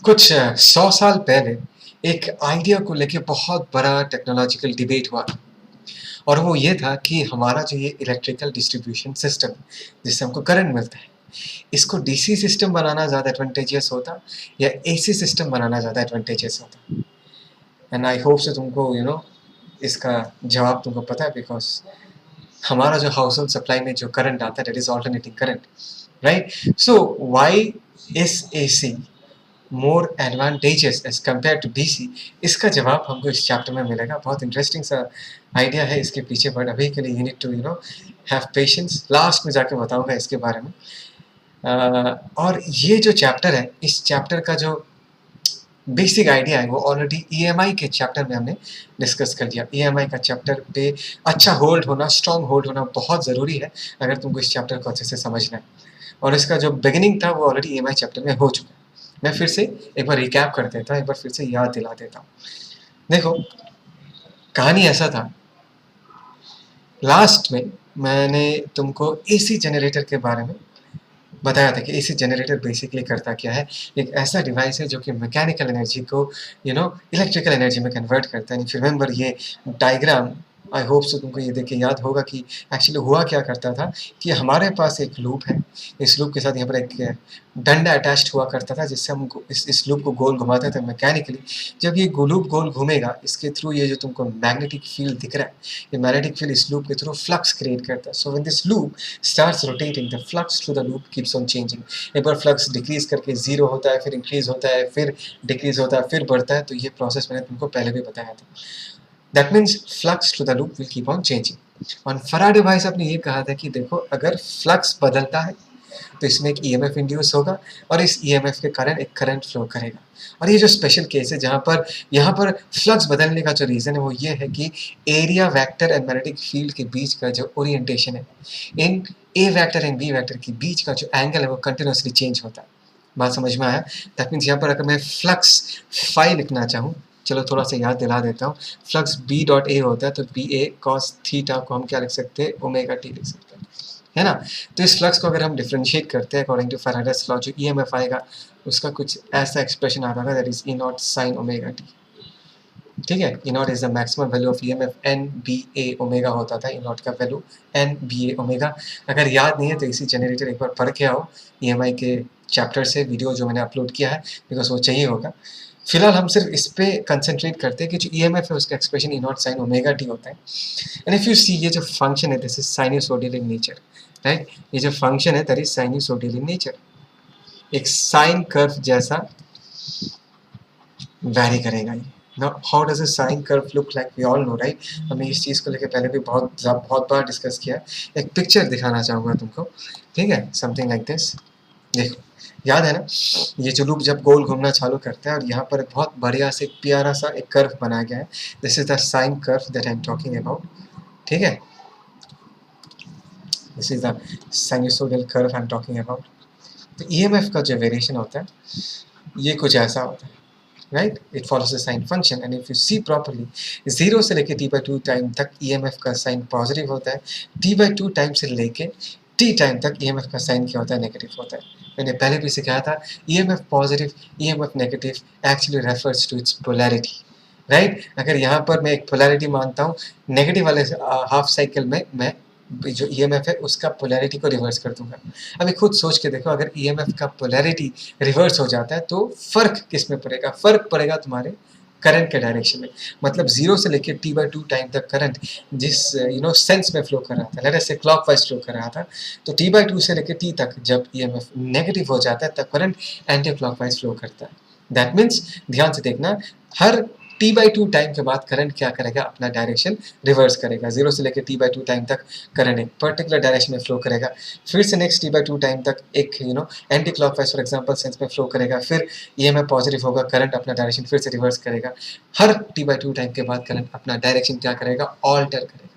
कुछ 100 साल पहले एक आइडिया को लेके बहुत बड़ा टेक्नोलॉजिकल डिबेट हुआ और वो ये था कि हमारा जो ये इलेक्ट्रिकल डिस्ट्रीब्यूशन सिस्टम जिससे हमको करंट मिलता है, इसको डीसी सिस्टम बनाना ज़्यादा एडवांटेजियस होता या एसी सिस्टम बनाना ज़्यादा एडवांटेजियस होता। एंड आई होप से तुमको इसका जवाब तुमको पता है, बिकॉज हमारा जो हाउस होल्ड सप्लाई में जो करंट आता है that is alternating current, right? So why is AC more advantages as compare to DC? इसका जवाब हमको इस चैप्टर में मिलेगा। बहुत इंटरेस्टिंग सा आइडिया है इसके पीछे, बट अभी के लिए you need to have patience. Last में जाके बताऊंगा इसके बारे में। और ये जो चैप्टर है, इस चैप्टर का जो बेसिक आइडिया है वो ऑलरेडी ईएमआई के चैप्टर में हमने डिस्कस कर दिया। ईएमआई का चैप्टर पे अच्छा होल्ड होना, स्ट्रॉन्ग होल्ड होना बहुत ज़रूरी है अगर तुमको इस चैप्टर को अच्छे से समझना है। और इसका जो बिगिनिंग था वो ऑलरेडी ईएमआई चैप्टर में हो चुका है। मैं फिर से एक बार रिकैप कर देता हूँ, एक बार फिर से याद दिला देता हूँ। देखो, कहानी ऐसा था, लास्ट में मैंने तुमको एसी जनरेटर के बारे में बताया था कि एसी जनरेटर बेसिकली करता क्या है। एक ऐसा डिवाइस है जो कि मैकेनिकल एनर्जी को इलेक्ट्रिकल एनर्जी में कन्वर्ट करता है। इफ यू रिमेंबर ये डायग्राम, आई होप सो तुमको ये देख के याद होगा कि एक्चुअली हुआ क्या करता था कि हमारे पास एक लूप है, इस लूप के साथ यहाँ पर एक डंडा अटैच्ड हुआ करता था जिससे हम इस लूप को गोल घुमाते थे मैकेनिकली। जब ये लूप गोल घूमेगा, इसके थ्रू ये जो तुमको मैग्नेटिक फील्ड दिख रहा है, ये मैग्नेटिक फील्ड इस लूप के थ्रू फ्लक्स क्रिएट करता है। So when this loop starts rotating, the flux through the loop keeps on changing. एक बार फ्लक्स डिक्रीज करके 0 होता है, फिर इंक्रीज होता है, फिर डिक्रीज होता है, फिर बढ़ता है। तो ये प्रोसेस मैंने तुमको पहले भी बताया था। That means flux through the loop will keep on changing. और फैराडे भाई साहब ने ये कहा था कि देखो, अगर फ्लक्स बदलता है तो इसमें एक ईएमएफ इंड्यूस होगा और इस ईएमएफ के कारण एक करंट फ्लो करेगा। और ये जो स्पेशल केस है जहाँ पर यहाँ पर फ्लक्स बदलने का जो रीज़न है वो ये है कि area vector and magnetic field के बीच का जो ओरिएंटेशन है, इन ए वेक्टर एंड बी वेक्टर के बीच का जो एंगल है वो कंटिन्यूसली चेंज होता है। बात समझ में आया? दैट मीन्स यहाँ पर अगर मैं फ्लक्स फाई लिखना चाहूँ, चलो थोड़ा सा याद दिला देता हूँ। फ्लक्स बी डॉट ए होता है, तो बी ए कॉस थीटा को हम क्या लिख सकते हैं? ओमेगा टी लिख सकते हैं, है ना? तो इस फ्लक्स को अगर हम डिफरेंशिएट करते हैं अकॉर्डिंग टू फैराडेस लॉ, जो ईएमएफ आएगा उसका कुछ ऐसा एक्सप्रेशन आता था, that is E naught sine omega T. ठीक है, E naught is the maximum value of EMF, N B A omega होता था ई नॉट का value, N B A omega. अगर याद नहीं है तो इसी जनरेटर एक बार पढ़ के आओ ईएमआई के चैप्टर से, वीडियो जो मैंने अपलोड किया है, बिकॉज वो चाहिए होगा। फिलहाल हम सिर्फ इस पे कंसंट्रेट करते हैं कि जो ईएमएफ है उसका एक्सप्रेशन ई नॉट साइन ओमेगा टी होता है। एंड इफ यू सी, ये जो फंक्शन है this is sinusoidal in nature, right? ये जो फंक्शन है that is sinusoidal in nature, एक साइन कर्व जैसा वैरी करेगा ये। Now, how does a sine curve look like? We all know, right? हमने इस चीज़ को लेकर पहले भी बहुत बार डिस्कस किया है। एक पिक्चर दिखाना चाहूँगा तुमको, ठीक है? Something like this. देखो, याद है ना, ये जो लूप जब गोल घूमना चालू करता है और यहाँ पर बहुत बढ़िया से प्यारा सा एक कर्व बनाया गया है। This is the sine curve that I am talking about, ठीक है? This is the sinusoidal curve I am talking about. तो ईएमएफ का जो वेरिएशन होता है ये कुछ ऐसा होता है, right? It follows the sine function. And if you see properly, 0 से लेके t/2 टाइम तक ईएमएफ का साइन पॉजिटिव होता है, t/2 टाइम से लेके t टाइम तक ईएमएफ का साइन क्या होता है? नेगेटिव होता है। मैंने पहले भी सिखाया था, EMF positive, EMF negative actually refers to its polarity, right? अगर यहाँ पर मैं एक पोलैरिटी मानता हूँ, नेगेटिव वाले हाफ साइकिल में मैं जो ईएमएफ है उसका पोलैरिटी को रिवर्स कर दूंगा। अभी खुद सोच के देखो, अगर ईएमएफ का पोलैरिटी रिवर्स हो जाता है तो फर्क किस में पड़ेगा? फर्क पड़ेगा तुम्हारे करंट के डायरेक्शन में। मतलब 0 से लेकर t/2 टाइम तक करंट जिस सेंस में फ्लो कर रहा था, लेट अस से क्लॉकवाइज फ्लो कर रहा था, तो t/2 से लेकर t तक जब ईएमएफ नेगेटिव हो जाता है तब करंट एंटी क्लॉकवाइज फ्लो करता है। दैट मीन्स, ध्यान से देखना, हर t/2 टाइम के बाद करंट क्या करेगा? अपना डायरेक्शन रिवर्स करेगा। 0 से लेकर t/2 टाइम तक करंट एक पर्टिकुलर डायरेक्शन में फ्लो करेगा, फिर से नेक्स्ट t/2 टाइम तक एक anti clockwise for example sense में फ्लो करेगा, फिर ईएमएफ पॉजिटिव होगा, करंट अपना डायरेक्शन फिर से रिवर्स करेगा। हर t/2 टाइम के बाद करंट अपना डायरेक्शन क्या करेगा? ऑल्टर करेगा।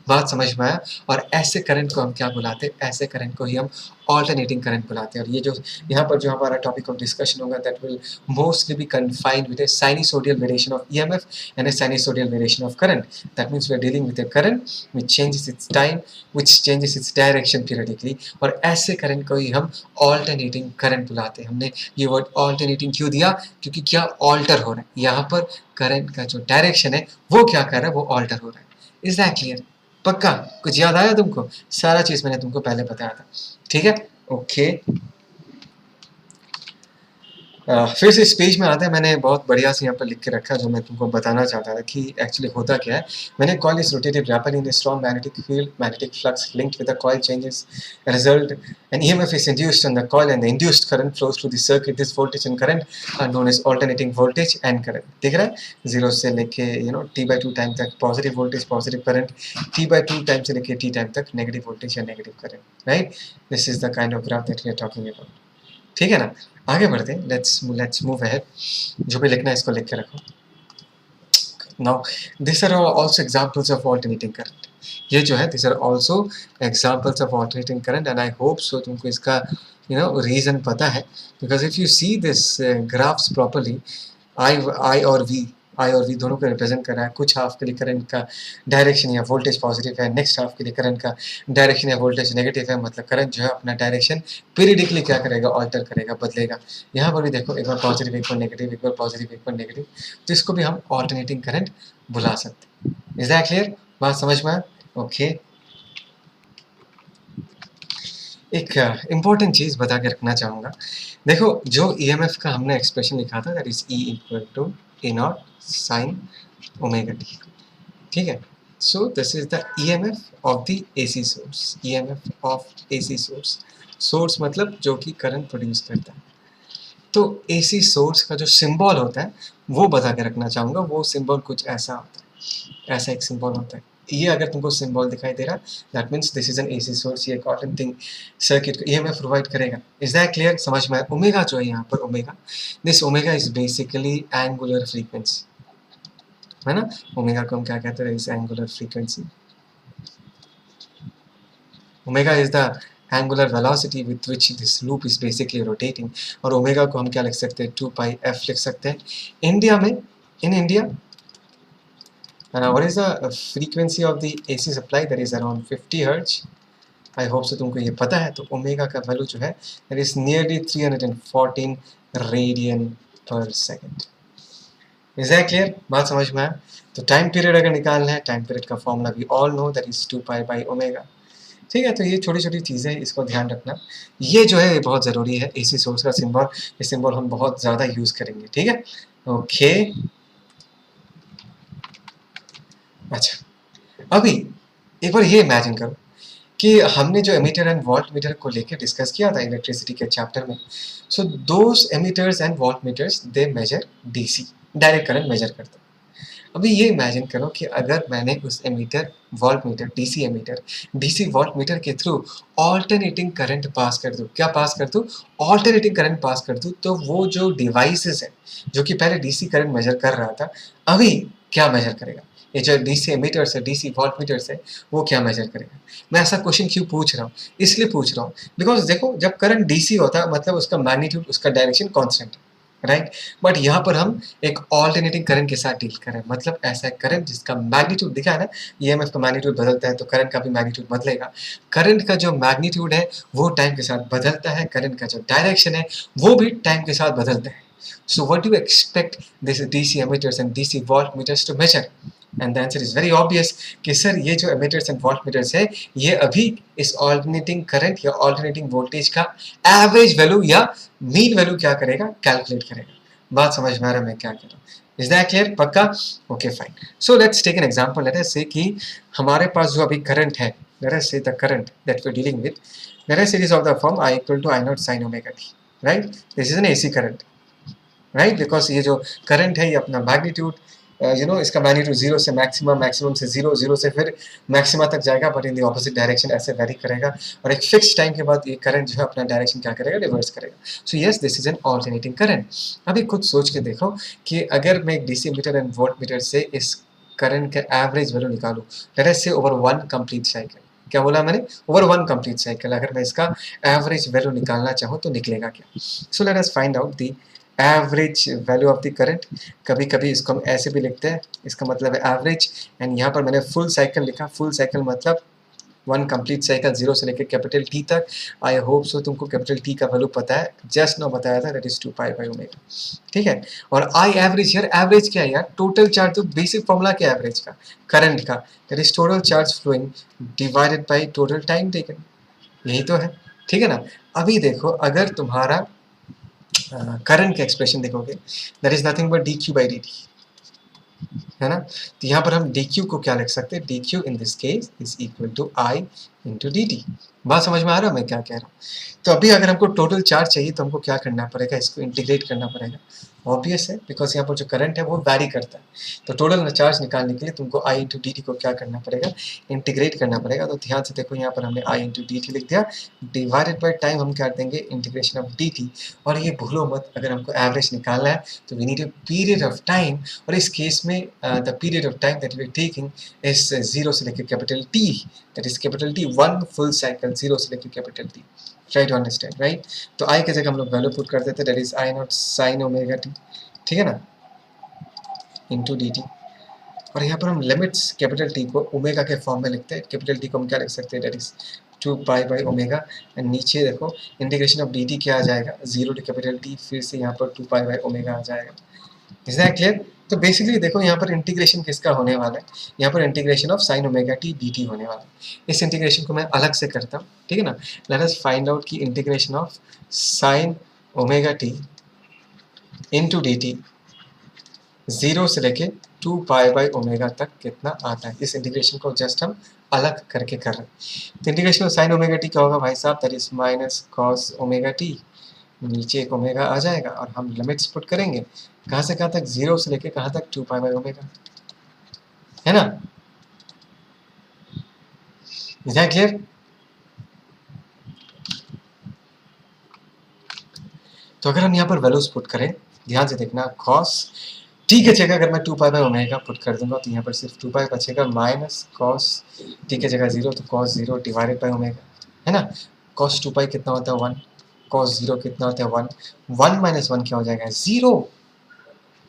बात समझ में आया? और ऐसे करंट को हम क्या बुलाते हैं? ऐसे करंट को ही हम ऑल्टरनेटिंग करंट बुलाते हैं। और ये जो यहाँ पर जो हमारा टॉपिक ऑफ डिस्कशन होगा, that will mostly be confined with a sinusoidal variation of EMF and a sinusoidal variation of current. That means we are dealing with a current which changes its time, which changes its direction periodically. और ऐसे current को ही हम alternating current बुलाते हैं। हमने ये word alternating क्यों दिया? क्योंकि क्या ऑल्टर हो रहा है यहाँ पर, करंट का जो डायरेक्शन है वो क्या कर रहा है, वो ऑल्टर हो रहा है। Is that clear? पक्का कुछ याद आया तुमको? सारा चीज मैंने तुमको पहले बताया था, ठीक है? ओके, फिर से इस पेज में आता है। मैंने बहुत बढ़िया से यहाँ पर लिख के रखा जो मैं तुमको बताना चाहता था कि एक्चुअली होता क्या है। मैंने coil is rotated rapidly in the strong magnetic field, magnetic flux linked with the coil changes, result an EMF is induced on the coil and the induced current flows through the circuit. This voltage and current are known as alternating voltage and current. दिख रहा है? 0 से लेके t/2 time तक positive voltage positive current, t/2 time से लेके t time तक negative voltage या negative current, right? This is the kind of graph that we are talking about, ठीक है ना? आगे बढ़ते हैं, लेट्स मूव अहेड। जो भी लिखना है इसको लिख के रखो। Now this are also examples of alternating current. ये जो है this are also examples of alternating current and I hope so तुमको इसका रीजन पता है, because if you see this graphs properly, I और वी दोनों को रिप्रेजेंट कर रहा है। कुछ हाफ के लिए करंट का डायरेक्शन या वोल्टेज पॉजिटिव है, नेक्स्ट हाफ के लिए करंट का डायरेक्शन या वोल्टेज नेगेटिव है। मतलब करंट जो है अपना डायरेक्शन पीरियडिकली क्या करेगा, ऑल्टर करेगा, बदलेगा। यहाँ पर भी देखो, एक बार पॉजिटिव एक बार नेगेटिव, एक बार पॉजिटिव एक बार नेगेटिव, तो इसको भी हम ऑल्टरनेटिंग करंट बुला सकते हैं। Is that clear? बात समझ में आया? ओके, एक इम्पॉर्टेंट चीज़ बता के रखना चाहूँगा। देखो, जो ईएमएफ का हमने एक्सप्रेशन लिखा था, that is E equal to A naught sine omega T, ठीक है? So this is the EMF of the AC source, EMF of AC source. Source मतलब जो कि करंट प्रोड्यूस करता है। तो एसी सोर्स का जो सिंबल होता है वो बता के रखना चाहूँगा। वो सिंबल कुछ ऐसा होता है, ऐसा एक सिंबल होता है। ये अगर तुमको सिंबल दिखाई दे रहा है, that means this is an AC source. ये ऑल्टरनेटिंग सर्किट को ईएमएफ प्रोवाइड करेगा। Is that clear? समझ में आया? ओमेगा जो है यहाँ पर, omega, this omega is basically angular frequency, है ना? ओमेगा को हम क्या कहते हैं? इस angular frequency. Omega is the angular velocity with which this loop is basically rotating। और ओमेगा को हम क्या लिख सकते हैं? 2 पाई f लिख सकते हैं। इंडिया में, in India, what is the frequency of the AC supply? That is around 50 hertz। I hope so तुमको ये पता है। तो ओमेगा का वैल्यू जो है that is nearly 314 रेडियन पर सेकेंड। Is that clear? बात समझ में आया? तो टाइम पीरियड अगर निकालना है, टाइम पीरियड का फॉर्मूला भी all know, that is 2 pi by omega, ठीक है? तो ये छोटी छोटी चीज़ें, इसको ध्यान रखना। ये जो है ये बहुत ज़रूरी है। एसी सोर्स का सिंबल, ये सिंबल हम बहुत ज़्यादा यूज़ करेंगे, ठीक है? ओके, अच्छा, अभी एक बार ये इमेजिन करो कि हमने जो एमीटर एंड वोल्ट मीटर को लेकर डिस्कस किया था इलेक्ट्रिसिटी के चैप्टर में। So those ammeters and volt meters they measure DC, direct current measure करते हैं। अभी ये इमेजिन करो कि अगर मैंने उस ammeter voltmeter, DC ammeter, DC voltmeter के थ्रू ऑल्टरनेटिंग करंट पास कर दूँ। क्या पास कर दूँ? ऑल्टरनेटिंग करंट पास कर दूँ। तो वो जो डिवाइसेस है जो कि पहले डीसी करंट मेजर कर रहा था, अभी क्या मेजर करेगा? ये जो डीसी एमीटर्स है, डीसी वोल्ट मीटर्स है, वो क्या मेजर करेगा? मैं ऐसा क्वेश्चन क्यों पूछ रहा हूँ? इसलिए पूछ रहा हूँ बिकॉज देखो, जब करंट डीसी होता है मतलब उसका मैग्नीट्यूड, उसका डायरेक्शन कॉन्स्टेंट है, राइट? बट यहाँ पर हम एक ऑल्टरनेटिंग करंट के साथ डील करें। मतलब ऐसा करंट जिसका मैग्नीट्यूड दिखा है ना, ईएमएफ का मैग्नीट्यूड बदलता है तो करंट का भी मैग्नीट्यूड बदलेगा। करंट का जो मैग्नीट्यूड है वो टाइम के साथ बदलता है, करंट का जो डायरेक्शन है वो भी टाइम के साथ बदलता है। So what do you expect this DC ammeters and DC voltmeters to measure? And the answer is very obvious कि सर ये जो एमीटर्स एंड वोल्ट मीटर्स है ये अभी इस ऑल्टरनेटिंग करंट या ऑल्टरनेटिंग वोल्टेज का एवरेज वैल्यू या मीन वैल्यू क्या करेगा? कैलकुलेट करेगा। बात समझ में आ रहा है मैं क्या कह रहा हूँ? Is that clear? पक्का? Okay fine. So let's take an example. Let us say कि हमारे पास जो अभी करंट है, let us say the current that we are dealing with, let us say it is of the form I equal to I naught sine omega T, right? This is an AC current, right? Because ये जो current है ये अपना magnitude इसका magnitude 0 से maximum, maximum से 0, 0 से फिर मैक्सिमा तक जाएगा, but in the opposite direction ऐसे वेरी करेगा। और एक फिक्स टाइम के बाद ये करंट जो है अपना डायरेक्शन क्या करेगा? रिवर्स करेगा। So yes, this is an alternating current. अभी खुद सोच के देखो कि अगर मैं एक DC meter and volt metre से इस करंट का एवरेज वैल्यू निकालूं, लेट अस से ओवर वन कंप्लीट साइकिल, क्या बोला मैंने, ओवर वन कंप्लीट साइकिल, अगर मैं इसका एवरेज वैल्यू निकालना चाहूँ तो निकलेगा क्या। So let us find out the average value of the current. कभी कभी इसको हम ऐसे भी लिखते हैं, इसका मतलब है एवरेज, एंड यहाँ पर मैंने फुल साइकिल लिखा, फुल साइकिल मतलब वन कंप्लीट साइकिल जीरो से लेकर कैपिटल टी तक। आई होप सो तुमको कैपिटल टी का वैल्यू पता है, जस्ट नो बताया था, दैट इज 2π/ओमेगा, ठीक है। और आई एवरेज, यार एवरेज क्या है यार, टोटल चार्ज, तो बेसिक फॉर्मूला क्या है एवरेज का, करंट का, that is total charge flowing divided by total time taken, यही तो है, ठीक है ना। अभी देखो अगर तुम्हारा करंट का एक्सप्रेशन देखोगे, that is nothing but dq/dt, है ना। तो यहाँ पर हम dq को क्या लिख सकते हैं, dq in this case is equal to I into dt। बात समझ में आ रहा है मैं क्या कह रहा हूँ। तो अभी अगर हमको टोटल चार्ज चाहिए तो हमको क्या करना पड़ेगा, इसको इंटीग्रेट करना पड़ेगा, ऑब्वियस है, बिकॉज यहाँ पर जो करंट है वो वैरी करता है। तो टोटल चार्ज निकालने के लिए तुमको I इंटू डी टी को क्या करना पड़ेगा, इंटीग्रेट करना पड़ेगा। तो ध्यान से देखो, यहाँ पर हमने I इंटू डी टी लिख दिया, डिवाइडेड बाई टाइम हम कर देंगे इंटीग्रेशन ऑफ डी टी। और ये भूलो मत, अगर हमको एवरेज निकालना है तो we need a period of time, और इस केस में the period of time that we are taking is zero से लेकर capital T, that is capital T, one full cycle zero से लेकर capital T, try to understand, right. तो I की जगह हम लोग वैल्यू पुट कर देते, that is I naught sine omega T, ठीक है ना, इंटू डी टी। और यहाँ पर हम लिमिट्स कैपिटल टी को ओमेगा के फॉर्म में लिखते हैं, कैपिटल टी को हम क्या लिख सकते हैं, दैट इज 2π/ओमेगा, एंड नीचे देखो इंटीग्रेशन ऑफ डी टी क्या आ जाएगा, जीरो टू कैपिटल टी, फिर से यहाँ पर 2π/ओमेगा आ जाएगा। Is that clear. तो बेसिकली देखो यहाँ पर इंटीग्रेशन किसका होने वाला है, यहाँ पर integration of sine omega T D T होने वाला है। इस इंटीग्रेशन को मैं अलग से करता हूँ, ठीक है ना। लेट अस फाइंड आउट की integration of sine omega T into D T zero से लेके 2π/ओमेगा तक कितना आता है, इस इंटीग्रेशन को जस्ट हम अलग करके कर रहे हैं। तो integration of sine omega T क्या होगा भाई साहब, that is minus cos omega T, नीचे एक ओमेगा आ जाएगा, और हम लिमिट्स पुट करेंगे कहाँ से कहाँ तक, जीरो से लेके कहाँ तक, 2π/ओमेगा, है ना। Is that clear. तो अगर हम यहाँ पर वैल्यूज पुट करें, ध्यान से देखना, कॉस टी की जगह अगर मैं 2π/ओमेगा पुट कर दूंगा तो यहाँ पर सिर्फ 2π बचेगा, माइनस कॉस टी की जगह जीरो, तो cos zero divided by omega, है ना। कॉस 2π कितना होता है 1, कॉस जीरो कितना होता है 1, 1 माइनस 1 क्या हो जाएगा, जीरो।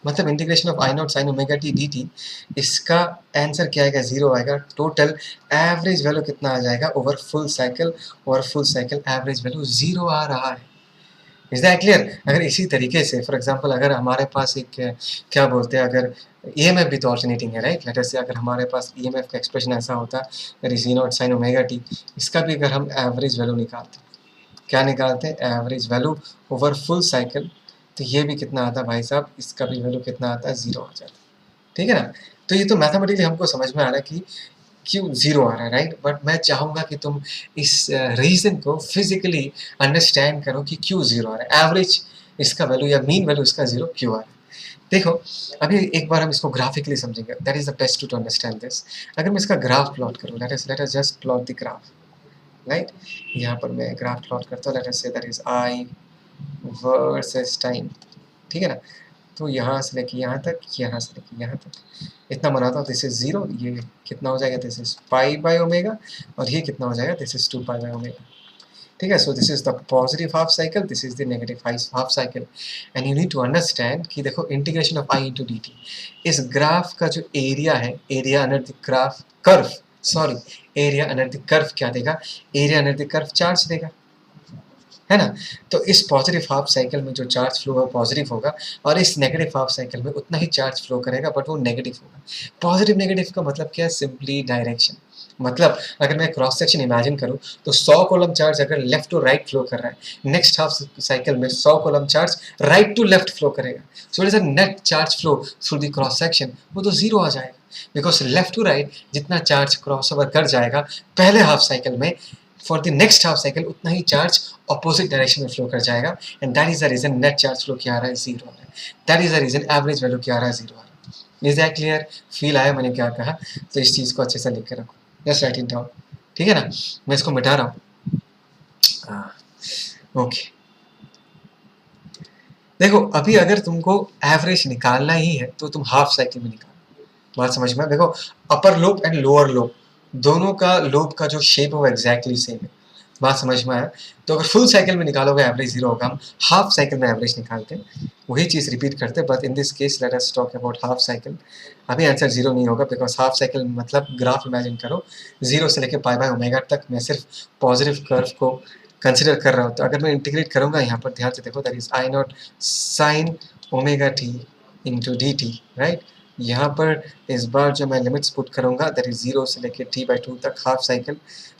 मतलब integration of I naught sine omega T D T, इसका आंसर क्या आएगा, जीरो आएगा। टोटल एवरेज वैल्यू कितना आ जाएगा over full cycle, over full cycle average value zero आ रहा है। Is that clear. अगर इसी तरीके से फॉर एग्जांपल अगर हमारे पास एक क्या बोलते हैं, अगर ईएमएफ भी तो ऑल्टरनेटिंग है, राइट। लेट अस से अगर हमारे पास ईएमएफ का एक्सप्रेशन ऐसा होता that is E naught sine omega T, इसका भी अगर हम एवरेज वैल्यू निकालते, क्या निकालते हैं, average value over full cycle, तो ये भी कितना आता है भाई साहब, इसका भी वैल्यू कितना आता है, जीरो आ जाता है, ठीक है ना। तो ये तो मैथमेटिकली हमको समझ में आ रहा है कि क्यों जीरो आ रहा है, राइट। बट मैं चाहूँगा कि तुम इस रीज़न को फिजिकली अंडरस्टैंड करो कि क्यों जीरो आ रहा है, एवरेज इसका वैल्यू या मीन वैल्यू इसका जीरो क्यों आ रहा है। देखो अभी एक बार हम इसको ग्राफिकली समझेंगे, that is the best to understand this. अगर मैं इसका ग्राफ प्लॉट करूँ, let us just plot the graph, right. यहाँ पर मैं ग्राफ प्लॉट करता हूँ, late us say that is I versus time, ठीक है ना। तो यहाँ से लेके यहाँ तक, यहाँ से लेके यहाँ तक इतना बनाता हूँ, दिस इज जीरो, ये कितना हो जाएगा, दिस इज π/ओमेगा, और ये कितना हो जाएगा, दिस इज 2π/ओमेगा, ठीक है। So this is the positive half cycle, this is the negative half cycle, and you need to understand कि देखो integration of I into D T, इस ग्राफ का जो एरिया है, area under the graph curve, sorry, area under the curve क्या देगा, area under the curve charge देगा, है ना। तो इस पॉजिटिव हाफ साइकिल में जो चार्ज फ्लो है पॉजिटिव होगा, और इस नेगेटिव हाफ साइकिल में उतना ही चार्ज फ्लो करेगा, बट वो नेगेटिव होगा। पॉजिटिव नेगेटिव का मतलब क्या है, सिंपली डायरेक्शन। मतलब अगर मैं क्रॉस सेक्शन इमेजिन करूं तो 100 कॉलम चार्ज अगर लेफ्ट टू राइट फ्लो कर रहा है, नेक्स्ट हाफ साइकिल में 100 coulomb charge right to left flow करेगा। So it is a net charge flow through the cross section, वो तो जीरो आ जाएगा, बिकॉज लेफ्ट टू राइट जितना चार्ज क्रॉस ओवर कर जाएगा पहले हाफ साइकिल में, for the next half cycle उतना ही चार्ज ऑपोजिट डायरेक्शन में फ्लो कर जाएगा, and that is the reason net charge flow क्या आ रहा है, जीरो आ रहा है। That is the reason average value क्या आ रहा है, जीरो आ रहा है। इज दैट क्लियर, फील आया मैंने क्या कहा। तो इस चीज़ को अच्छे से लिख के रखो, जस्ट राइट इट डाउन, ठीक है ना। मैं इसको मिटा रहा हूँ, ओके। देखो अभी अगर तुमको एवरेज निकालना ही है तो तुम हाफ साइकिल में निकालो, बात समझ में? देखो upper lobe and lower lobe दोनों का लोब का जो शेप है वो एग्जैक्टली सेम है। बात समझ में आया? तो अगर फुल साइकिल में निकालोगे एवरेज 0 होगा, हम हाफ साइकिल में एवरेज निकालते हैं, वही चीज़ रिपीट करते हैं, but in this case let us talk about half cycle. अभी आंसर 0 नहीं होगा बिकॉज़ हाफ साइकिल मतलब ग्राफ इमेजिन करो 0 से लेके पाई बाय ओमेगा तक मैं सिर्फ पॉजिटिव कर्व को कंसीडर कर रहा हूँ। तो अगर मैं इंटीग्रेट करूँगा यहाँ पर ध्यान से देखो that is I naught sine omega T into D T, right? यहाँ पर इस बार जो मैं लिमिट्स पुट करूँगा दैट इज़ 0 से लेके t बाई 2 तक हाफ साइकिल,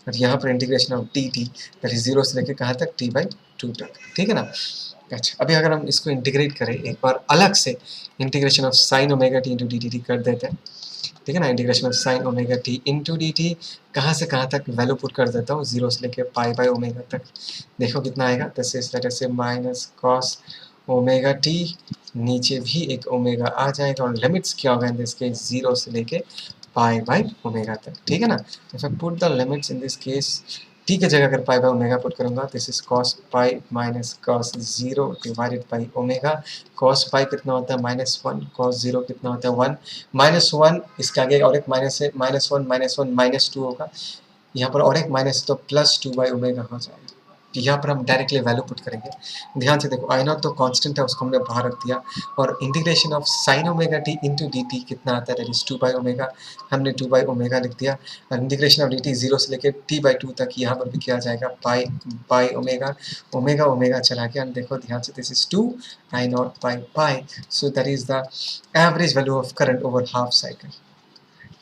और यहाँ पर integration of D T that is 0 से लेके कहाँ तक t बाई 2 तक, ठीक है ना? अच्छा, अभी अगर हम इसको इंटीग्रेट करें एक बार अलग से, integration of sine omega T into D T कर देते हैं, ठीक है ना? Integration of sine omega T into D T कहाँ से कहाँ तक वैल्यू पुट कर देता हूँ 0 से लेके पाई बाई ओमेगा तक। देखो कितना आएगा, दिस इज लेट अस से माइनस कॉस ओमेगा टी, नीचे भी एक ओमेगा आ जाएगा और लिमिट्स क्या होगा इन दिस केस 0 से लेके पाई बाई ओमेगा तक, ठीक है ना? If I put the limits in this case T की जगह अगर पाई बाई ओमेगा पुट करूँगा, this is cos pi minus cos 0 divided by omega. Cos pi कितना होता है -1, कॉस 0 कितना होता है 1, -1 इसके आगे और एक माइनस है, -1 -1 -2 होगा, यहाँ पर और एक माइनस तो +2 बाई ओमेगा हो जाएगा। यहाँ पर हम डायरेक्टली वैल्यू पुट करेंगे, ध्यान से देखो आई नॉट तो कांस्टेंट है उसको हमने बाहर रख दिया, और integration of sine omega T into D T कितना आता है दैट इज 2 बाई ओमेगा, हमने 2 बाई ओमेगा लिख दिया, और इंटीग्रेशन ऑफ डी टी 0 से लेकर t बाई 2 तक यहाँ पर भी किया जाएगा pi by omega, omega omega चला गया, देखो ध्यान से this is 2 I not pi pi, so that is the average value of current over half cycle.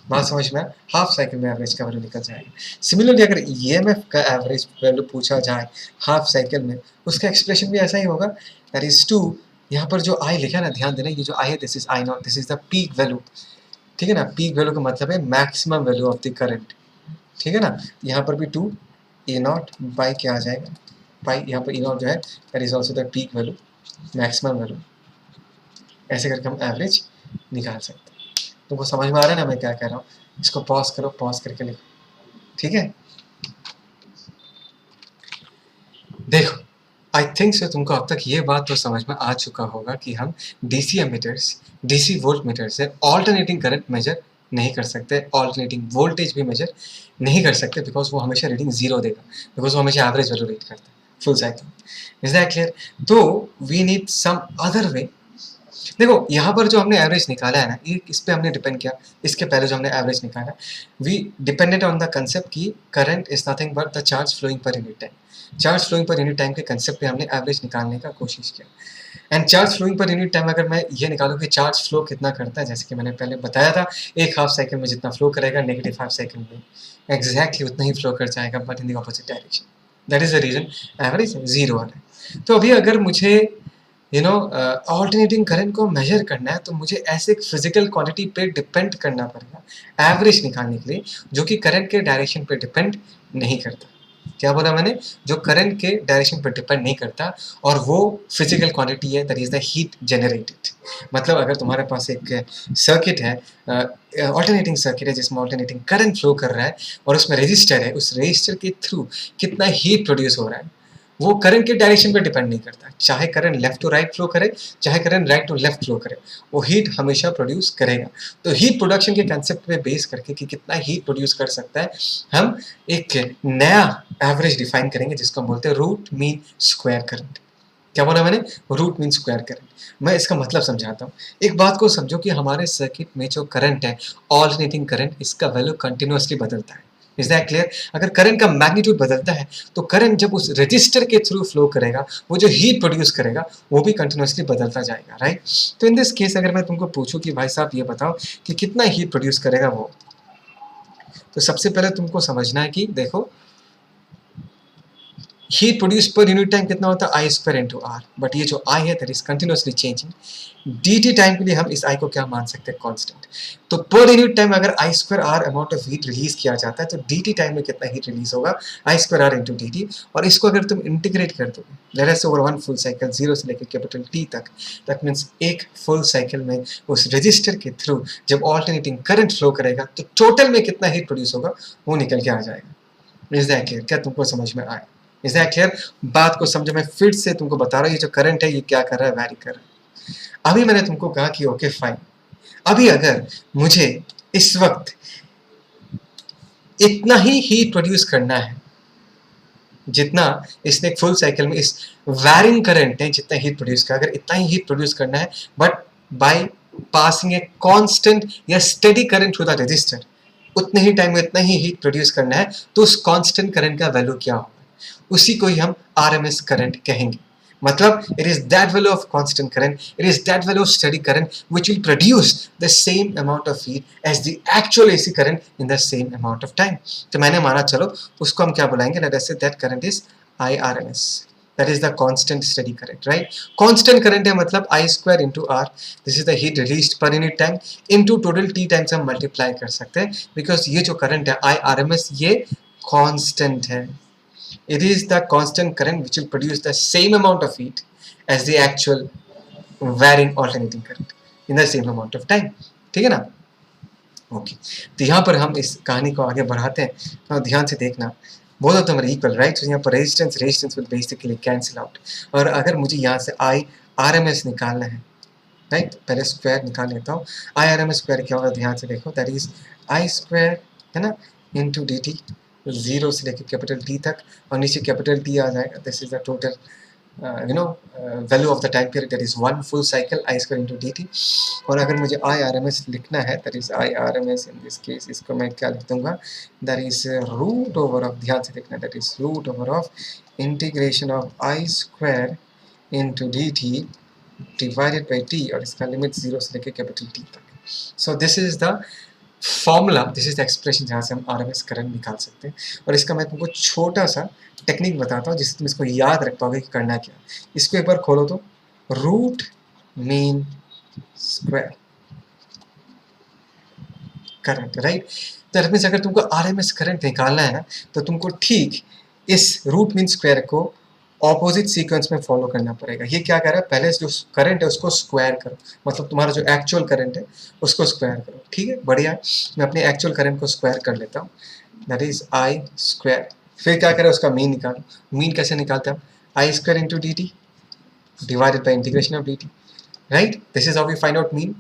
बात समझ में? हाफ साइकिल में एवरेज का वैल्यू निकल जाएगा। सिमिलरली अगर ईएमएफ का एवरेज वैल्यू पूछा जाए हाफ साइकिल में, उसका एक्सप्रेशन भी ऐसा ही होगा, दैट इज 2, यहाँ पर जो आई लिखा है ना, ध्यान देना, ये जो आई है this is I not, this is the peak value, ठीक है ना? पीक वैल्यू का मतलब है maximum value of the current, ठीक है ना? यहाँ पर भी 2 ए नॉट बाई क्या आ जाएगा पाई, यहाँ पर ई नॉट जो है that is also the peak value, maximum value, ऐसे करके हम एवरेज निकाल सकते हैं। तुमको समझ में आ रहा है ना मैं क्या कह रहा हूँ? इसको पॉज करो, पॉज करके लिखो, ठीक है? देखो आई थिंक सो तुमको अब तक ये बात तो समझ में आ चुका होगा कि हम DC ammeters, DC volt meter से ऑल्टरनेटिंग करंट मेजर नहीं कर सकते, ऑल्टरनेटिंग वोल्टेज भी मेजर नहीं कर सकते, बिकॉज वो हमेशा रीडिंग 0 देगा, बिकॉज वो हमेशा एवरेज वैल्यू रीड करता है full cycle. Is that clear? तो we need some other way. देखो यहाँ पर जो हमने एवरेज निकाला है ना, ये इस पे हमने डिपेंड किया, इसके पहले जो हमने एवरेज निकाला, we depended on the concept कि current is nothing but the charge flowing per unit time. Charge flowing per unit time के कंसेप्ट पे हमने एवरेज निकालने का कोशिश किया, and charge flowing per unit time अगर मैं ये निकालूँ कि चार्ज फ्लो कितना करता है, जैसे कि मैंने पहले बताया था, एक हाफ साइकिल में जितना फ्लो करेगा नेगेटिव हाफ साइकिल में एग्जैक्टली उतना ही फ्लो कर जाएगा, but in the opposite direction. That is the reason average 0 आ रहा है। तो अभी अगर मुझे ऑल्टरनेटिंग करंट को मेजर करना है, तो मुझे ऐसे एक फिजिकल क्वांटिटी पे डिपेंड करना पड़ेगा एवरेज निकालने के लिए, जो कि करंट के डायरेक्शन पे डिपेंड नहीं करता। क्या बोला मैंने? जो करंट के डायरेक्शन पर डिपेंड नहीं करता, और वो फिजिकल क्वांटिटी है that is the heat generated. मतलब अगर तुम्हारे पास एक सर्किट है, ऑल्टरनेटिंग सर्किट है जिसमें ऑल्टरनेटिंग करंट फ्लो कर रहा है, और उसमें रेजिस्टर है, उस रेजिस्टर के थ्रू कितना हीट प्रोड्यूस हो रहा है, वो करंट के डायरेक्शन पे डिपेंड नहीं करता। चाहे current left to right flow करे, चाहे current right to left flow करे, वो हीट हमेशा प्रोड्यूस करेगा। तो हीट प्रोडक्शन के कंसेप्ट पे बेस करके कि कितना हीट प्रोड्यूस कर सकता है, हम एक नया एवरेज डिफाइन करेंगे जिसको हम बोलते हैं रूट मीन स्क्वायर करंट। क्या बोला मैंने? Root mean square current. मैं इसका मतलब समझाता हूँ। एक बात को समझो कि हमारे सर्किट में जो करंट है, ऑल्टरनेटिंग करंट, इसका वैल्यू कंटिन्यूअसली बदलता है। Is that clear? अगर करंट का मैग्नीट्यूड बदलता है, तो करंट जब उस रजिस्टर के थ्रू फ्लो करेगा, वो जो हीट प्रोड्यूस करेगा वो भी कंटिन्यूअसली बदलता जाएगा, राइट? तो इन दिस केस अगर मैं तुमको पूछूं कि भाई साहब ये बताओ कि कितना हीट प्रोड्यूस करेगा वो, तो सबसे पहले तुमको समझना है कि देखो हीट प्रोड्यूस पर यूनिट टाइम कितना होता है, आई स्क्वायर इंटू आर, बट ये जो आई है that is continuously changing. D T time के लिए हम इस आई को क्या मान सकते हैं, कांस्टेंट। तो पर यूनिट टाइम अगर I square R amount of heat release किया जाता है, तो डी टी टाइम में कितना हीट रिलीज होगा, I square R into D T. और इसको अगर तुम इंटीग्रेट कर दोगे let us over one full cycle 0 से लेकर कैपिटल टी तक, दैट मीन्स एक फुल साइकिल में उस रजिस्टर के थ्रू जब ऑल्टरनेटिंग करंट फ्लो करेगा, तो टोटल में कितना हीट प्रोड्यूस होगा वो निकल के आ जाएगा। Is that clear? क्या तुमको समझ में आया? Is that clear? बात को समझो, मैं फिर से तुमको बता रहा हूँ, ये जो करंट है ये क्या कर रहा है, वैरी कर रहा है। अभी मैंने तुमको कहा कि ओके फाइन, अभी अगर मुझे इस वक्त इतना ही हीट प्रोड्यूस करना है जितना इसने फुल साइकिल में इस वैरिंग करंट है जितना हीट प्रोड्यूस कर, अगर इतना ही हीट प्रोड्यूस करना है but by passing a constant या steady current through the resistor, उतने ही टाइम में इतना ही हीट प्रोड्यूस करना है, तो उस कांस्टेंट करंट का वैल्यू क्या होगा, उसी को ही हम आरएमएस करंट कहेंगे. मतलब it is that value of constant current, it is that value of steady current which will produce the same amount of heat as the actual AC current in the same amount of time. तो मैंने माना चलो उसको हम क्या बुलाएंगे, let us say that current is IRMS, that is the constant steady current, right? Constant current है मतलब I square into R, this is the heat released per unit time into total T times हम multiply कर सकते हैं, because ये जो current है IRMS ये constant है. It is the constant current which will produce the same amount of heat as the actual varying alternating current in the same amount of time. ठीक है ना? ओके, तो यहाँ पर हम इस कहानी को आगे बढ़ाते हैं. तो ध्यान से देखना, both of them are equal, right? तो यहाँ पर resistance will basically cancel out. और अगर मुझे यहाँ से आई आरएमएस निकालना है, राइट, पहले स्क्वायर निकाल लेता हूँ. आई आरएमएस स्क्वायर क्या होगा, ध्यान से देखो, दैट इज आई स्क्वायर, है ना, इंटू डी टी, जीरो से लेकर कैपिटल टी तक, और नीचे कैपिटल टी आ जाएगा. This is the total value of the time period, that is one full cycle I square into D T. और अगर मुझे आई आर एम एस लिखना है, that is I R M S in this case, इसको मैं क्या लिख दूंगा, that is root over of, ध्यान से देखना, that is root over of integration of I square into D T divided by T, और इसका लिमिट जीरो से लेकर कैपिटल टी तक. सो this is the formula, this is the expression जहाँ से हम आरएमएस करंट निकाल सकते हैं. और इसका मैं तुमको छोटा सा टेक्निक बताता हूँ जिससे तुम इसको याद रख पाओगे कि करना क्या. इसको एक बार खोलो तो, root mean square current, right? तो दैट मींस अगर तुमको आरएमएस करंट निकालना है ना, तो तुमको ठीक इस रूट मीन स्क्वायर को ऑपोजिट सीक्वेंस में फॉलो करना पड़ेगा. ये क्या कर रहा है, पहले जो करंट है उसको स्क्वायर करो, मतलब तुम्हारा जो एक्चुअल करंट है उसको स्क्वायर करो. ठीक है, बढ़िया. मैं अपने एक्चुअल करंट को स्क्वायर कर लेता हूँ, दैट इज आई स्क्वायर. फिर क्या करें, उसका मीन निकालो. मीन कैसे निकालते हैं हम, I square into D T divided by integration of D T, right? This is how we find out mean,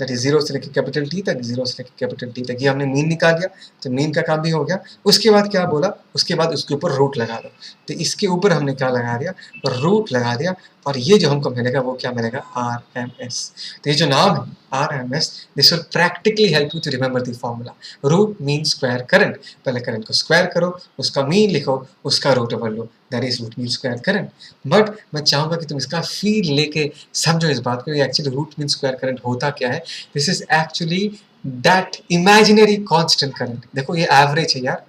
that is zero से लेकर कैपिटल टी तक, जीरो से लेकर कैपिटल टी तक. ये हमने मीन निकाल दिया, तो मीन का काम भी हो गया. उसके बाद क्या बोला, उसके बाद उसके ऊपर रूट लगा दो. तो इसके ऊपर हमने क्या लगा दिया, रूट लगा दिया. और ये जो हमको मिलेगा वो क्या मिलेगा, आर एम एस. तो ये जो नाम है R M S, this will practically help you to remember the formula. Root mean square current, पहले करंट को स्क्वायर करो, उसका मीन लिखो, उसका रूट ओवर लो, that is root mean square current. But मैं चाहूंगा कि तुम इसका फील लेके समझो इस बात को, actually root mean square current होता क्या है. This is actually that imaginary constant current. देखो ये एवरेज है यार,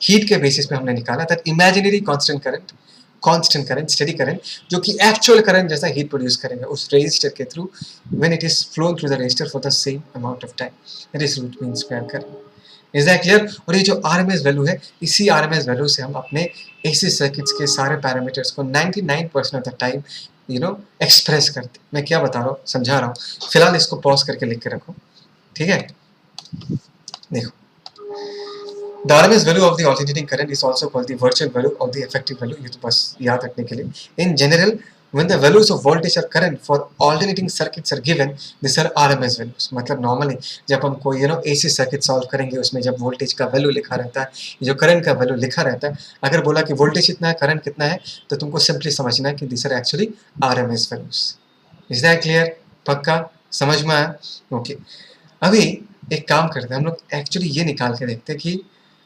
हीट के बेसिस पे हमने निकाला, that imaginary constant current steady current, जो कि एक्चुअल करंट जैसा हीट प्रोड्यूस करेगा उस रेजिस्टर के through when it is flowing through the resistor for the same amount of time. That is root mean square current. Is that clear? और ये जो RMS value है, इसी आरएमएस वैल्यू से हम अपने एसी सर्किट्स के सारे पैरामीटर्स को 99% ऑफ द टाइम एक्सप्रेस करते. मैं क्या बता रहा हूँ, समझा रहा हूँ. फिलहाल इसको पॉज करके लिख के रखो, ठीक है? देखो, the RMS value of the alternating current is also called the virtual value or the effective value. ये तो बस याद रखने के लिए. In general, when the values of voltage or current for alternating circuits are given, these are RMS values. मतलब normally जब हम कोई AC सर्किट सॉल्व करेंगे, उसमें जब वोल्टेज का वैल्यू लिखा रहता है, जो करंट का वैल्यू लिखा रहता है, अगर बोला कि वोल्टेज कितना है, करंट कितना है, तो तुमको सिंपली समझना है कि these are actually RMS values. Is that clear? पक्का समझ में आया? ओके. अभी एक काम करते हैं, हम लोग एक्चुअली ये निकाल के देखते हैं कि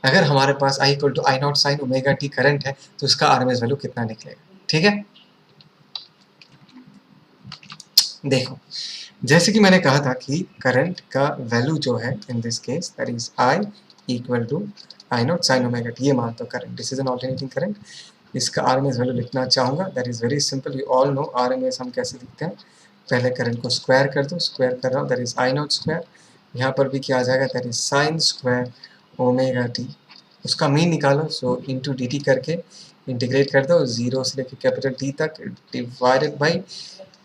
अगर हमारे पास I equal to I naught sine omega T current है, तो उसका आरएमएस वैल्यू कितना निकलेगा. ठीक है, देखो, जैसे कि मैंने कहा था कि करंट का वैल्यू जो है in this case, that is I equal to I naught sine omega T. ये मानता हूँ current, this is an alternating current. इसका आरएमएस वैल्यू लिखना चाहूँगा, that is very simple. You all know RMS हम कैसे लिखते हैं. पहले करंट को स्क्वायर कर दो, स्क्वायर कर रहा हूँ, that is I not square. यहाँ पर भी क्या आ जाएगा, that is sine square omega T. उसका मीन निकालो, सो इंटू डी टी करके इंटीग्रेट कर दो, जीरो से लेकर कैपिटल टी तक, divided by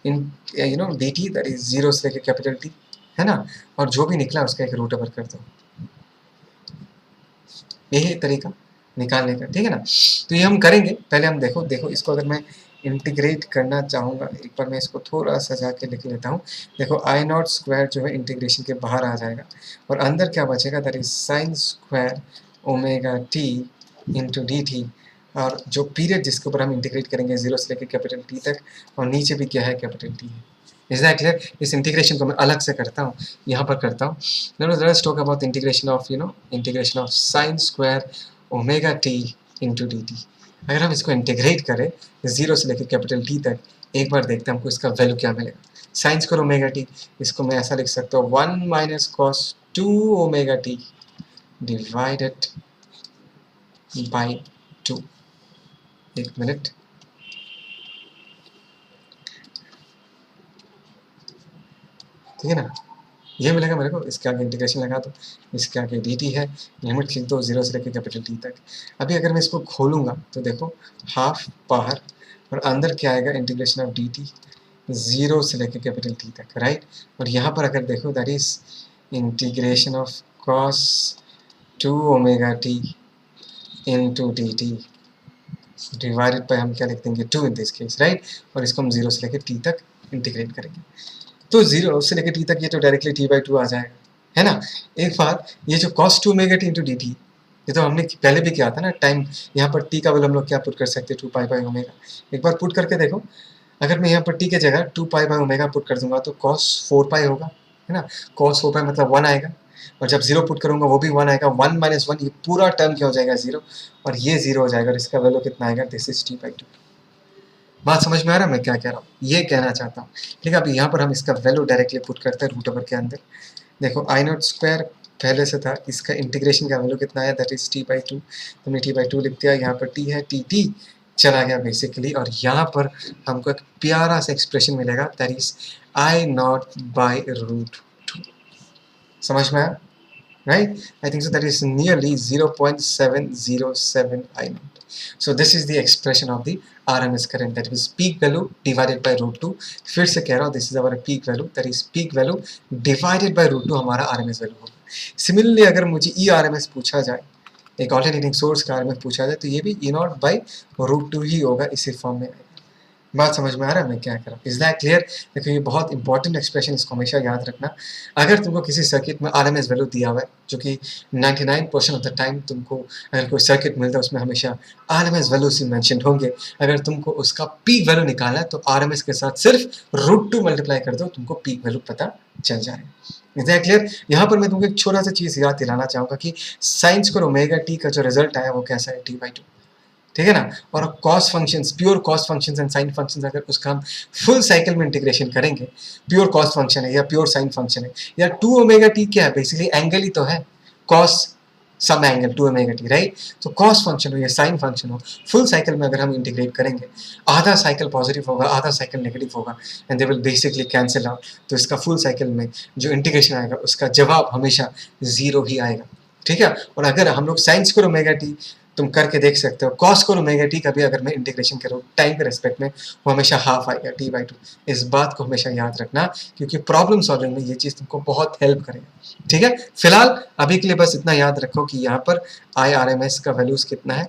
D T, that is zero से लेकर कैपिटल टी, है ना. और जो भी निकला उसका एक रूट ओवर कर दो. यही तरीका निकालने का, ठीक है ना. तो ये हम करेंगे. पहले हम देखो इसको अगर मैं इंटीग्रेट करना चाहूँगा। एक बार मैं इसको थोड़ा सजा के लिख लेता हूँ। देखो आई नॉट स्क्वायर जो है इंटीग्रेशन के बाहर आ जाएगा और अंदर क्या बचेगा, that is sine square omega T into D T, और जो पीरियड जिसके ऊपर हम इंटीग्रेट करेंगे 0 से लेकर कैपिटल टी तक, और नीचे भी क्या है, कैपिटल टी है। Is that clear? इस इंटीग्रेशन को मैं अलग से करता हूँ, यहाँ पर करता हूँ। Let's talk about integration of integration of sine square omega T into D T. अगर हम इसको इंटीग्रेट करें 0 से लेकर कैपिटल टी तक, एक बार देखते हैं हमको इसका वैल्यू क्या मिलेगा। साइन स्क्वायर ओमेगा टी, इसको मैं ऐसा लिख सकता हूँ 1 minus cos 2 omega T divided by 2। एक मिनट, ठीक है ना, ये मिलेगा मेरे को। इसके आगे इंटीग्रेशन लगा दो, इसके आगे डी टी है, लिमिट लिख दो 0 से लेकर कैपिटल टी तक। अभी अगर मैं इसको खोलूँगा तो देखो हाफ बाहर और अंदर क्या आएगा, इंटीग्रेशन ऑफ डी टी 0 से लेकर कैपिटल टी तक, राइट। और यहाँ पर अगर देखो that is integration of cos 2 omega T into D T divided by, हम क्या लिख देंगे, 2 इन दिस केस, राइट। और इसको हम 0 से लेकर टी तक इंटीग्रेट करेंगे, तो 0 से लेकर टी तक ये तो डायरेक्टली टी बाई 2 आ जाएगा, है ना। एक बात, ये जो cos 2 omega T into D T, ये तो हमने पहले भी किया था ना, टाइम यहाँ पर टी का वैल्यू हम लोग क्या पुट कर सकते हैं, 2 पाई बाई ओमेगा। एक बार पुट करके देखो, अगर मैं यहाँ पर टी के जगह 2 पाई बाई ओमेगा पुट कर दूंगा तो cos 4 पाई होगा, है ना। cos 4 पाई मतलब 1 आएगा, और जब 0 पुट करूंगा वो भी 1 आएगा। 1 माइनस 1, ये पूरा टर्म क्या हो जाएगा, 0, और ये 0 हो जाएगा, और इसका वैल्यू कितना आएगा, दिस इज टी बाई 2। बात समझ में आ रहा है मैं क्या कह रहा हूँ, ये कहना चाहता हूँ, ठीक है। अभी यहाँ पर हम इसका वैल्यू डायरेक्टली पुट करते हैं रूट ओवर के अंदर। देखो आई नॉट स्क्वायर पहले से था, इसका इंटीग्रेशन का वैल्यू कितना है, दैट इज टी बाई 2, तो मैं टी बाई 2 लिख दिया। यहाँ पर टी है, टी टी चला गया बेसिकली, और यहाँ पर हमको एक प्यारा सा एक्सप्रेशन मिलेगा, that is I naught by root 2। समझ में आया, right? I think so that is nearly 0.707 I naught. So this is the expression of the RMS current, that is peak value divided by root 2. फिर से कह रहा हूँ, this is our peak value, that is peak value divided by root 2 हमारा RMS value होगा। Similarly अगर मुझे ERMS पूछा जाए, एक ऑल्टरनेटिंग सोर्स का RMS पूछा जाए, तो ये भी E नॉट बाई रूट 2 ही होगा, इसी फॉर्म में आएगा। बात समझ में आ रहा है मैं क्या कर रहा हूँ, इज दैट क्लियर? देखो ये बहुत इंपॉर्टेंट एक्सप्रेशन, इसको हमेशा याद रखना। अगर तुमको किसी सर्किट में आरएमएस वैल्यू दिया हुआ है, जो कि 99% ऑफ द टाइम तुमको अगर कोई सर्किट मिलता है उसमें हमेशा आरएमएस वैल्यू से मेंशन होंगे। अगर तुमको उसका पीक वैल्यू निकालना है तो आरएमएस के साथ सिर्फ रूट 2 मल्टीप्लाई कर दो, तुमको पीक वैल्यू पता चल जाएगा। Is that clear? यहाँ पर मैं तुमको एक छोटा सा चीज़ याद दिलाना चाहूँगा कि साइन स्क्वायर ओमेगा टी का जो रिजल्ट आया वो कैसा है, टी बाई 2, ठीक है ना। और cos functions, pure cos functions and sine functions, अगर उसका हम फुल साइकिल में इंटीग्रेशन करेंगे, प्योर कॉस फंक्शन है या प्योर साइन फंक्शन है, या 2 ओमेगा टी क्या है, बेसिकली एंगल ही तो है, cos some angle 2 omega T, right. तो कॉस फंक्शन हो या साइन फंक्शन हो, फुल साइकिल में अगर हम इंटीग्रेट करेंगे, आधा साइकिल पॉजिटिव होगा, आधा साइकिल नेगेटिव होगा, and they will basically cancel out. तो इसका फुल साइकिल में जो इंटीग्रेशन आएगा उसका जवाब हमेशा 0 ही आएगा, ठीक है। और अगर हम लोग साइन स्क्वायर ओमेगा टी तुम करके देख सकते हो, कॉस स्क्वायर ओमेगा टी का भी अगर मैं इंटीग्रेशन करूँ टाइम के रेस्पेक्ट में, वो हमेशा हाफ आएगा, टी बाई 2। इस बात को हमेशा याद रखना, क्योंकि प्रॉब्लम सॉल्विंग में ये चीज़ तुमको बहुत हेल्प करेगा, ठीक है। फिलहाल अभी के लिए बस इतना याद रखो कि यहाँ पर आई आर एम एस का वैल्यूज कितना है,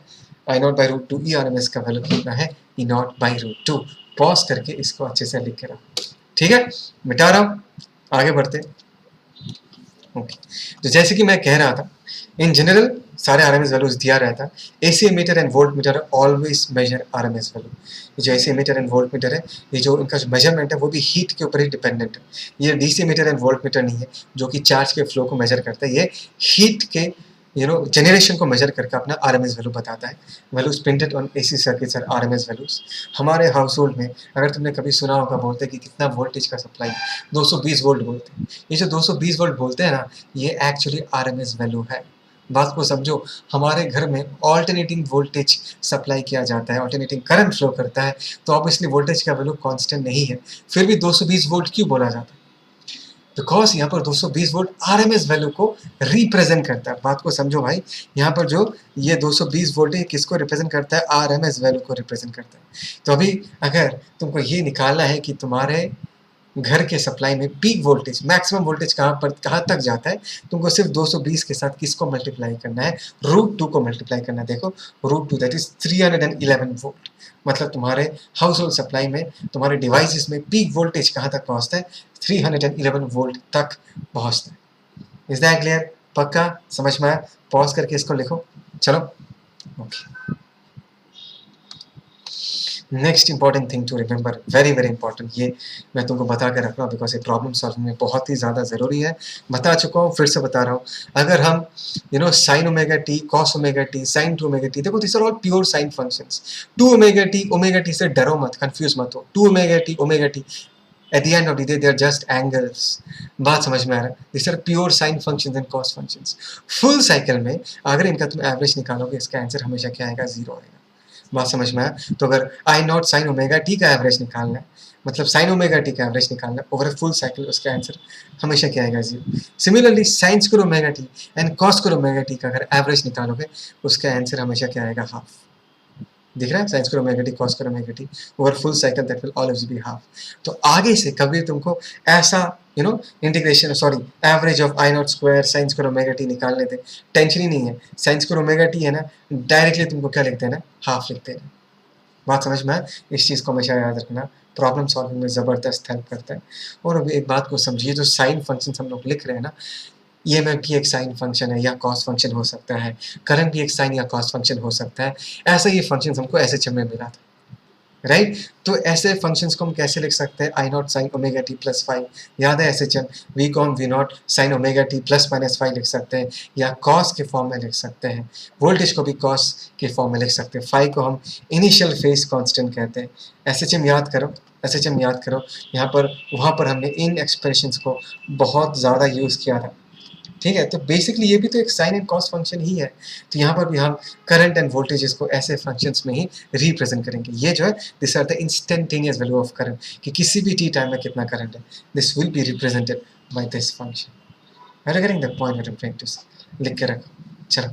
I naught by root 2, E R M S का वैल्यू कितना है, E naught by root 2। Pause करके इसको अच्छे से लिख के रखो, ठीक है। मिटा रहा हूँ, आगे बढ़ते। ओके, तो जैसे कि मैं कह रहा था, इन जनरल सारे आरएमएस वैल्यूज दिया रहता है। AC meter and volt meter always measure RMS value. जो AC meter and volt meter है, ये जो इनका जो मेजरमेंट है वो भी हीट के ऊपर ही डिपेंडेंट है। ये DC meter and volt metre नहीं है जो कि चार्ज के फ्लो को मेजर करता है, ये हीट के जनरेशन को मेजर करके अपना आरएमएस वैल्यू बताता है। Values printed on AC circuits are RMS values. हमारे हाउस होल्ड में अगर तुमने कभी सुना होगा, बोलते कि कितना वोल्टेज का सप्लाई, 220 वोल्ट बोलते हैं। ये जो 220 वोल्ट बोलते हैं ना, ये एक्चुअली आरएमएस वैल्यू है। बात को समझो, हमारे घर में ऑल्टरनेटिंग वोल्टेज सप्लाई किया जाता है, ऑल्टरनेटिंग करंट फ्लो करता है, तो ऑब्वियसली वोल्टेज का वैल्यू कांस्टेंट नहीं है, फिर भी 220 वोल्ट क्यों बोला जाता है? बिकॉज यहाँ पर 220 वोल्ट आरएमएस वैल्यू को रिप्रेजेंट करता है। बात को समझो भाई, यहाँ पर जो ये 220 वोल्ट है किसको रिप्रेजेंट करता है? आरएमएस वैल्यू को रिप्रेजेंट करता है। तो अभी अगर तुमको ये निकालना है कि तुम्हारे घर के सप्लाई में पीक वोल्टेज, मैक्सिमम वोल्टेज कहाँ तक जाता है, तुमको सिर्फ 220 के साथ किसको मल्टीप्लाई करना है, √2 को मल्टीप्लाई करना है। देखो √2 दैट इज 311 वोल्ट। मतलब तुम्हारे हाउस होल्ड सप्लाई में, तुम्हारे डिवाइसेस में पीक वोल्टेज कहाँ तक पहुँचता है, 311 वोल्ट तक पहुँचता है। Is that clear? पक्का समझ में आया? पॉज करके इसको लिखो। चलो okay. Next important thing to remember, very very important, ये मैं तुमको बता के रख रहा हूँ बिकॉज ये प्रॉब्लम सॉल्विंग में बहुत ही ज़्यादा ज़रूरी है। बता चुका हूँ, फिर से बता रहा हूँ। अगर हम sine omega T, cos omega T, sine 2 omega T, देखो this are all pure sine functions. 2 omega T से डरो मत, कंफ्यूज मत हो। 2 omega T at the end of the day they are just angles। बात समझ में आ रहा है? These are pure sin functions and cos functions। Full cycle में अगर इनका तुम एवरेज निकालोगे, इसका आंसर हमेशा क्या आएगा? 0 आएगा। बात समझ में आया? तो अगर आई नॉट साइन ओमेगा टी का एवरेज निकालना है, मतलब साइन ओमेगा टी का एवरेज निकालना है ओवर फुल साइकिल, उसका आंसर हमेशा क्या आएगा? 0। Similarly sine square omega T and cos square omega T का अगर एवरेज निकालोगे, उसका आंसर हमेशा क्या आएगा? हाफ। दिख रहा है? Sine square omega T, cos square omega T over full cycle that will always be half. तो आगे से कभी तुमको ऐसा integration, sorry, average of I not square sine square omega T निकालने थे, टेंशन ही नहीं है। साइन स्क्वायर ओमेगा टी है ना, डायरेक्टली तुमको क्या लिखते हैं ना? हाफ लिखते हैं। बात समझ में आए? इस चीज़ को हमेशा याद रखना, प्रॉब्लम सॉल्विंग में ज़बरदस्त हेल्प करता है। और अभी एक बात को समझिए, जो साइन फंक्शन हम लोग लिख रहे हैं ना, ये में भी एक साइन फंक्शन है या कॉस फंक्शन हो सकता है, करंट भी एक साइन या कॉस फंक्शन हो सकता है। ऐसा ये फंक्शन हमको एसएचएम में मिला था, राइट? तो ऐसे फंक्शंस को हम कैसे लिख सकते हैं? I naught sine omega T plus 5, याद है एसएचएम? वी को हम V naught sine omega T plus minus 5 लिख सकते हैं, या कॉस के फॉर्म में लिख सकते हैं। वोल्टेज को भी कॉस के फॉर्म में लिख सकते हैं। 5 को हम इनिशियल फेज कांस्टेंट कहते हैं। एसएचएम याद करो, एसएचएम याद करो। यहाँ पर वहाँ पर हमने इन एक्सप्रेशंस को बहुत ज़्यादा यूज़ किया था, ठीक है? तो बेसिकली ये भी तो एक साइन एंड कॉस फंक्शन ही है। तो यहाँ पर भी हम करंट एंड वोल्टेजेस को ऐसे फंक्शंस में ही रिप्रेजेंट करेंगे। ये जो है, this are the instantaneous value of current, कि किसी भी टी टाइम में कितना करंट है, this will be represented by this function. Are you getting the point what I am trying to say? लिख के रखो। चलो